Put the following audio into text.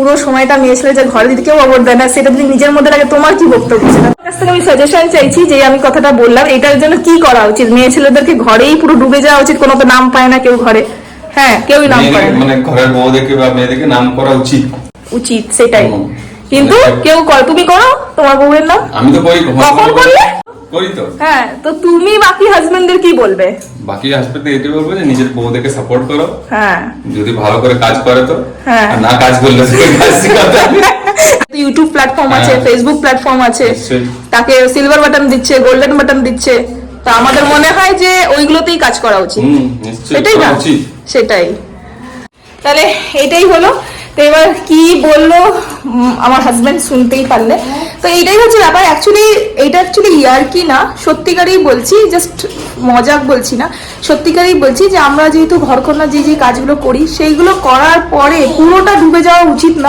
পুরো সময়টা মেয়ে ছেলে যে ঘরে দিতে কেউ অবর দেয় না, সেটা যদি নিজের মধ্যে লাগে, তোমার কি বক্তব্য? সেটা কাছ থেকে আমি সাজেশন চাইছি, যে আমি কথাটা বললাম এটার জন্য কি করা উচিত? মেয়ে ছেলেদেরকে ঘরেই পুরো ডুবে যাওয়া উচিত? কোনো তো নাম পায় না কেউ ঘরে, হ্যাঁ কেউই নাম পায় না, মানে ঘরের বউদেরকে বা মেয়েদেরকে নাম করা উচিত, উচিত সেটাই, কিন্তু কেউ করে। তুমি করো তোমার বউয়ের নাম? আমি তো করি। কখন করলে? করি তো। হ্যাঁ, তো তুমি বাকি হাজবেন্ডদের কি বলবে? বাকি হাসপাতালে এটাই বলবো যে নিজের বউদেরকে সাপোর্ট করো, হ্যাঁ যদি ভালো করে কাজ করে তো, হ্যাঁ। আর না কাজ করলে ইউটিউব প্ল্যাটফর্ম আছে, হ্যাঁ। ফেসবুক প্ল্যাটফর্ম আছে, নিশ্চয়ই। তাকে সিলভার বাটন দিচ্ছে, গোল্ডেন বাটন দিচ্ছে, তো আমাদের মনে হয় যে ওইগুলোতেই কাজ করা উচিত, নিশ্চয়ই সেটাই না? করা উচিত। সেটাই। তাহলে এটাই হলো। তো এবার কি বললো আমার হাজবেন্ড শুনতেই পারলে। তো এইটাই হচ্ছে ব্যাপার। এইটা অ্যাকচুয়ালি ইয়ার্কি না, সত্যিকারই বলছি, জাস্ট মজাক বলছি না, সত্যিকারই বলছি যে আমরা যেহেতু ঘরকন্যা যে কাজগুলো করি, সেইগুলো করার পরে পুরোটা ডুবে যাওয়া উচিত না।